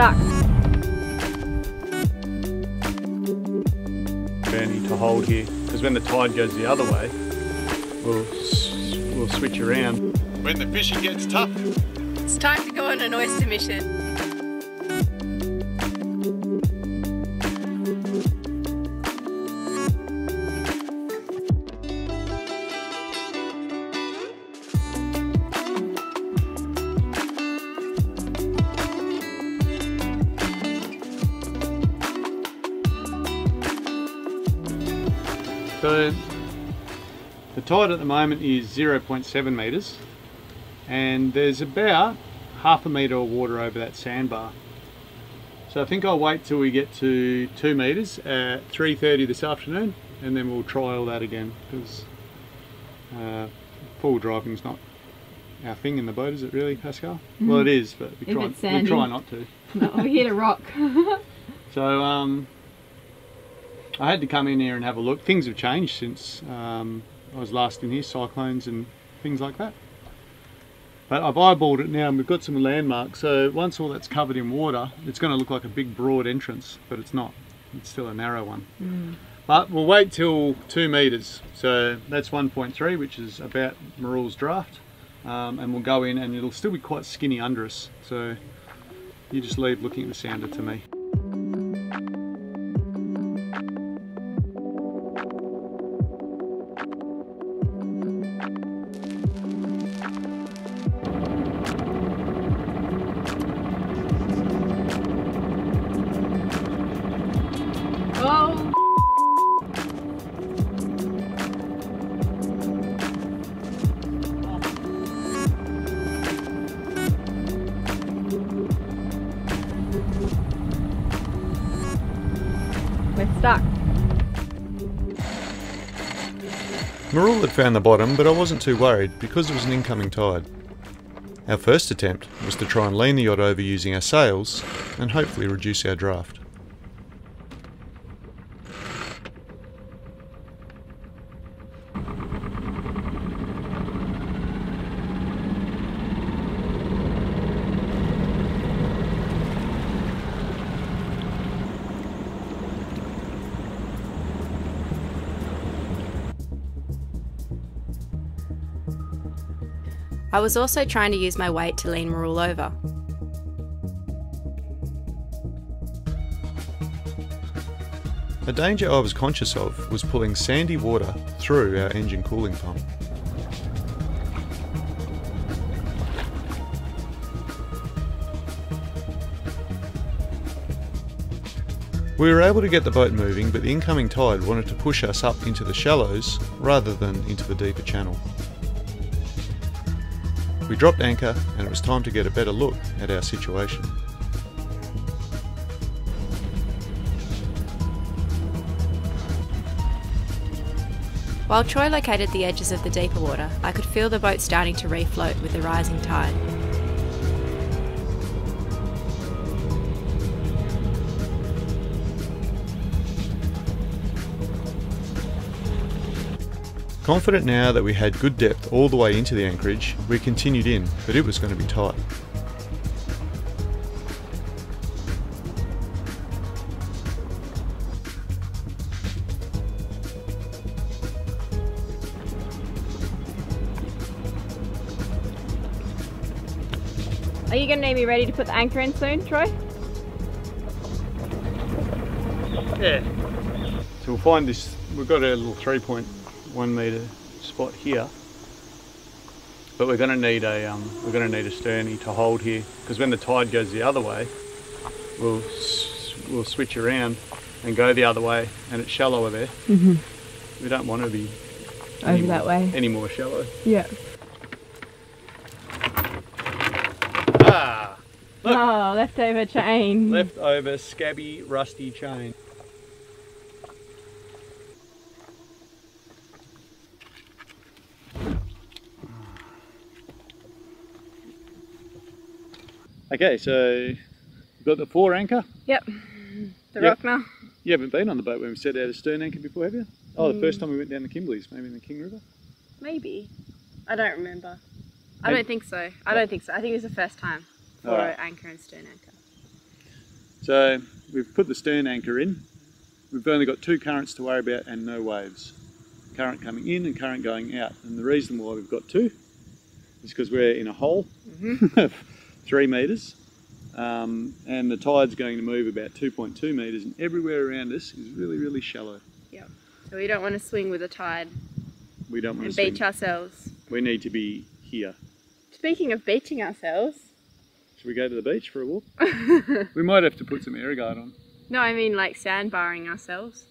stuck. Journey to hold here, because when the tide goes the other way, we'll switch around. When the fishing gets tough, It's time to go on an oyster mission. So the tide at the moment is 0.7 metres and there's about half a metre of water over that sandbar. So I think I'll wait till we get to 2 metres at 3:30 this afternoon and then we'll trial that again, because full driving's not our thing in the boat, is it really, Pascal? Well, it is, but we try not to. No, we hit a rock. So I had to come in here and have a look. Things have changed since I was last in here, cyclones and things like that. But I've eyeballed it now and we've got some landmarks. So once all that's covered in water, it's going to look like a big broad entrance, but it's not. It's still a narrow one. But we'll wait till 2 metres. So that's 1.3, which is about Marul's draft. And we'll go in and it'll still be quite skinny under us. So you just leave looking at the sounder to me. We're stuck. Marul had found the bottom, but I wasn't too worried because it was an incoming tide. Our first attempt was to try and lean the yacht over using our sails and hopefully reduce our draft. I was also trying to use my weight to lean Marul over. A danger I was conscious of was pulling sandy water through our engine cooling pump. We were able to get the boat moving, but the incoming tide wanted to push us up into the shallows rather than into the deeper channel. We dropped anchor and it was time to get a better look at our situation. While Troy located the edges of the deeper water, I could feel the boat starting to refloat with the rising tide. Confident now that we had good depth all the way into the anchorage, we continued in, but it was going to be tight. Are you going to be ready to put the anchor in soon, Troy? Yeah. So we'll find this, we've got a little 3.1 metre spot here, but we're going to need a sternie to hold here, because when the tide goes the other way, we'll switch around and go the other way, and it's shallower there. We don't want to be over that way any more shallow. Yeah. Ah, look. Oh, leftover chain. Leftover scabby rusty chain. Okay, so we've got the 4 anchor. Yep. The rock now. You haven't been on the boat when we set out a stern anchor before, have you? Oh, the first time we went down the Kimberleys, maybe in the King River? Maybe. I don't remember. I don't think so. I don't think so. I think it was the first time for anchor and stern anchor. So we've put the stern anchor in. We've only got 2 currents to worry about and no waves. Current coming in and current going out. And the reason why we've got 2 is because we're in a hole of 3 metres. And the tide's going to move about 2.2 metres, and everywhere around us is really, really shallow. Yep. So we don't want to swing with the tide. We don't want and to beach ourselves. We need to be here. Speaking of beaching ourselves. Should we go to the beach for a walk? We might have to put some air guard on. No, I mean like sandbarring ourselves.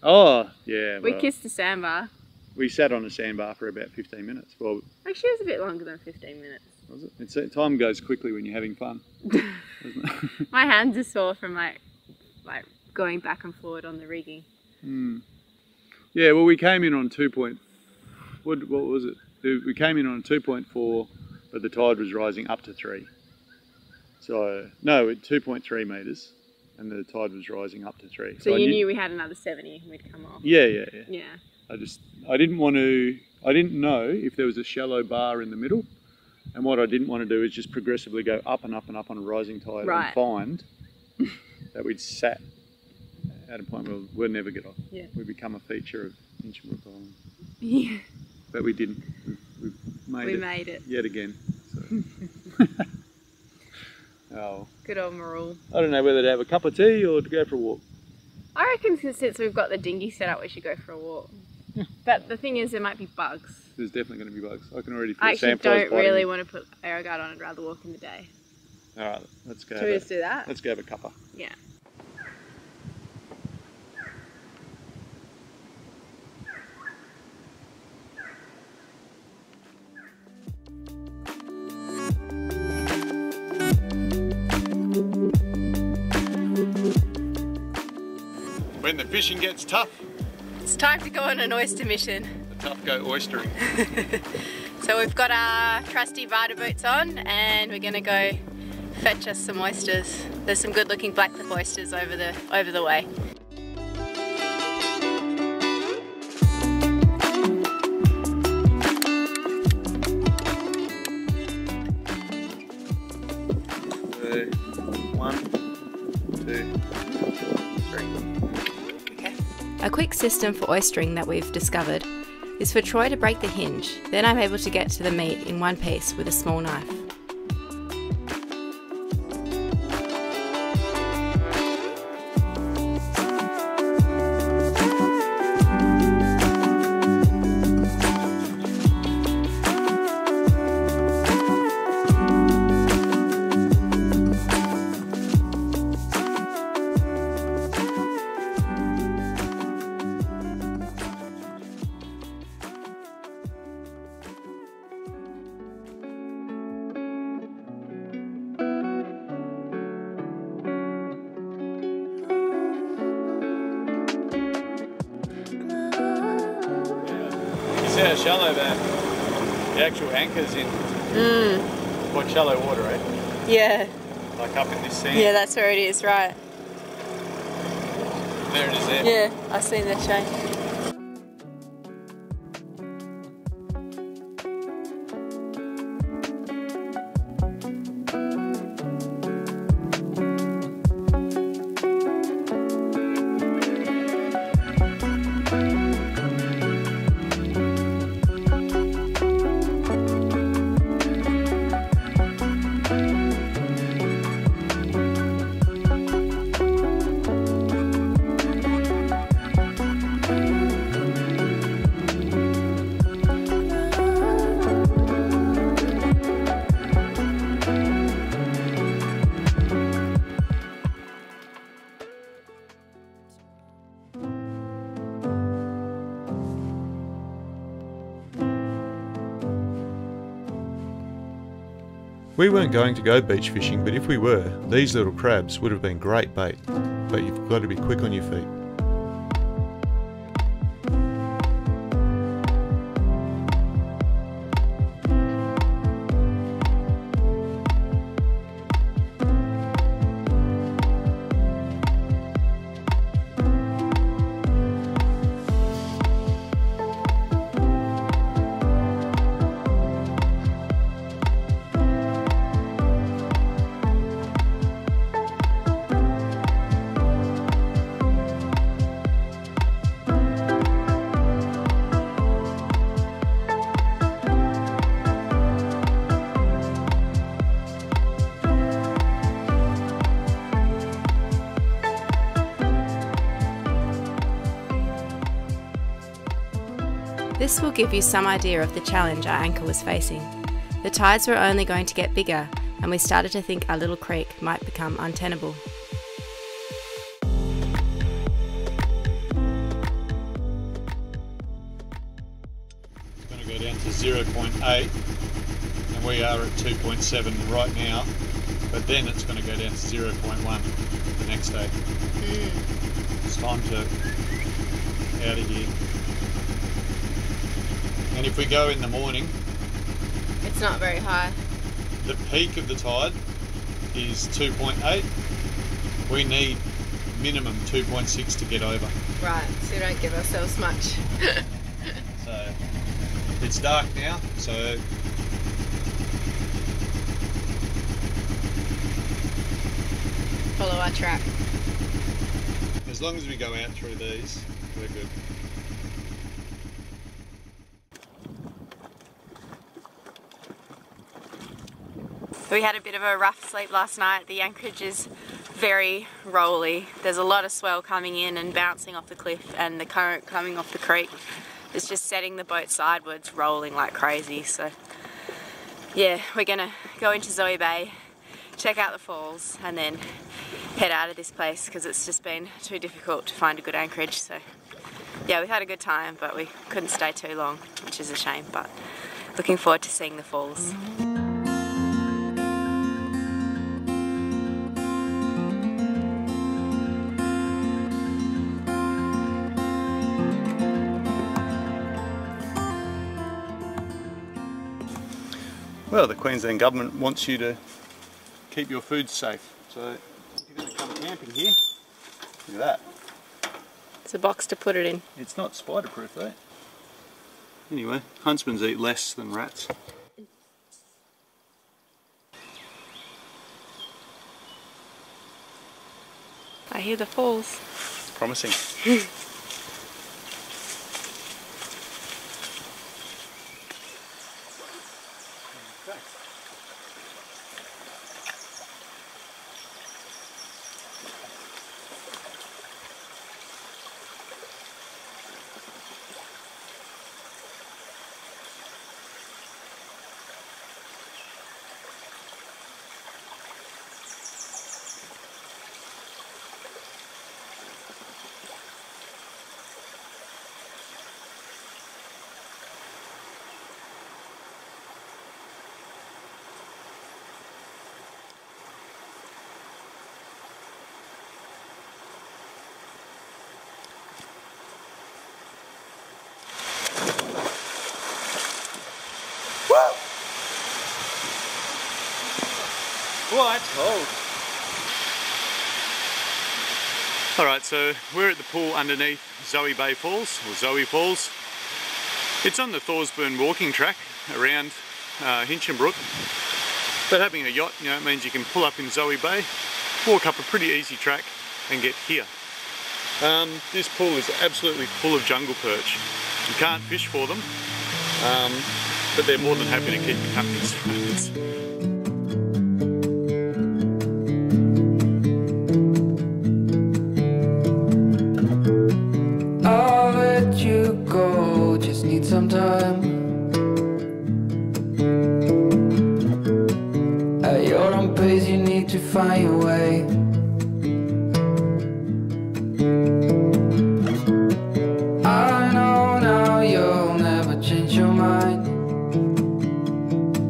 Oh, yeah. We well, kissed a sandbar. We sat on a sandbar for about 15 minutes. Well, actually, it was a bit longer than 15 minutes. Was it? Time goes quickly when you're having fun. Doesn't it? My hands are sore from like going back and forward on the rigging. Yeah, well, we came in on 2. What was it? We came in on 2.4, but the tide was rising up to 3. So no, at 2.3 metres, and the tide was rising up to 3. So you knew we had another 70 and we'd come off. Yeah. Yeah. I didn't know if there was a shallow bar in the middle, and what I didn't want to do is just progressively go up and up and up on a rising tide and find that we'd sat at a point where we'll never get off. Yeah. We become a feature of Inchbrook Island. Yeah. But we didn't. We made it. Yet again. So. Oh. Good old Marul. I don't know whether to have a cup of tea or to go for a walk. I reckon since we've got the dinghy set up, we should go for a walk. But the thing is, there might be bugs. There's definitely going to be bugs. I can already feel I actually sandflies don't really want to put air guard on. I'd rather walk in the day. All right, let's go. Should we just do that? Let's go have a cuppa. Yeah. When the fishing gets tough, It's time to go on an oyster mission. the tough go oystering. So we've got our trusty Vita boots on and we're gonna go fetch us some oysters. There's some good looking blackclip oysters over the way. A quick system for oystering that we've discovered is for Troy to break the hinge, then I'm able to get to the meat in one piece with a small knife. See how shallow the actual anchor's in? Quite shallow water, eh? Yeah. Like up in this sand. Yeah, that's where it is, right. There it is there. Yeah, I've seen that, Shane. We weren't going to go beach fishing, but if we were, these little crabs would have been great bait. But you've got to be quick on your feet. This will give you some idea of the challenge our anchor was facing. The tides were only going to get bigger, and we started to think our little creek might become untenable. It's going to go down to 0.8, and we are at 2.7 right now, but then it's going to go down to 0.1 the next day. It's time to out of here. And if we go in the morning, It's not very high. the peak of the tide is 2.8. We need minimum 2.6 to get over. Right, so we don't give ourselves much. So it's dark now, so Follow our track. as long as we go out through these, we're good. We had a bit of a rough sleep last night. The anchorage is very rolly. There's a lot of swell coming in and bouncing off the cliff, and the current coming off the creek is just setting the boat sidewards, rolling like crazy. So yeah, we're gonna go into Zoe Bay, check out the falls, and then head out of this place because it's just been too difficult to find a good anchorage. So yeah, we've had a good time, but we couldn't stay too long, which is a shame, but looking forward to seeing the falls. Well, the Queensland government wants you to keep your food safe. So if you're going to come camping here, look at that. It's a box to put it in. It's not spider proof though. Anyway, huntsmen eat less than rats. I hear the falls. It's promising. Oh, that's cold. Alright, so we're at the pool underneath Zoe Bay Falls, or Zoe Falls. It's on the Thorsburn walking track around Hinchinbrook. But having a yacht, you know, it means you can pull up in Zoe Bay, walk up a pretty easy track and get here. This pool is absolutely full of jungle perch. You can't fish for them, but they're more than happy to keep you company. Need some time. At your own pace, you need to find your way. I know now you'll never change your mind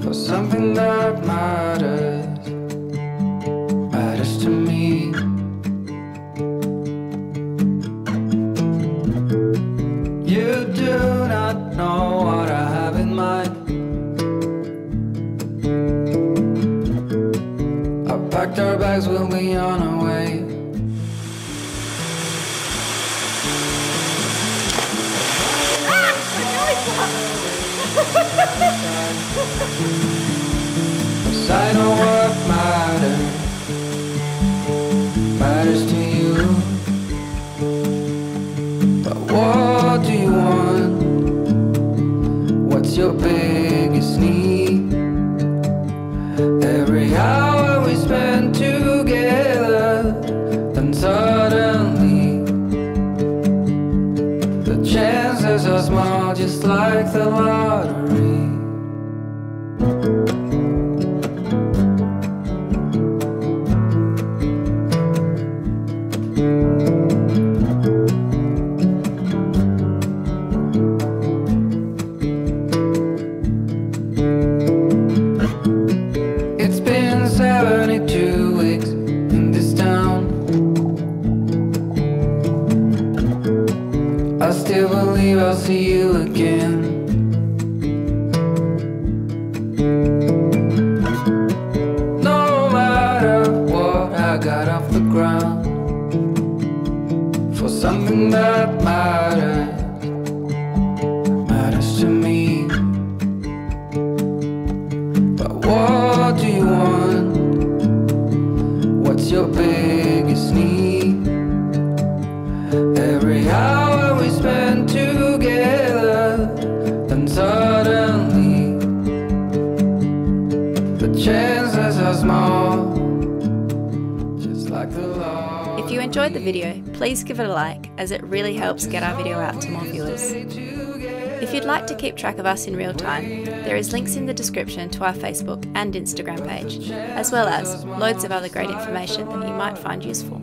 for something that matters to me. You do not know what I have in mind. I packed our bags, we'll be on our way. Cause I know what matters to you. But what do you want? What's your biggest need? Every hour we spend together, then suddenly The chances are small, just like the lottery. It's been 72 weeks in this town. I still believe I'll see you again. No matter what, I got off the ground for something that matters to me. But what do you want? What's your biggest need? Every hour we spend together, then suddenly the chances are small, just like the law. If you enjoyed the video, please give it a like, as it really helps get our video out to more viewers. If you'd like to keep track of us in real time, there is links in the description to our Facebook and Instagram page, as well as loads of other great information that you might find useful.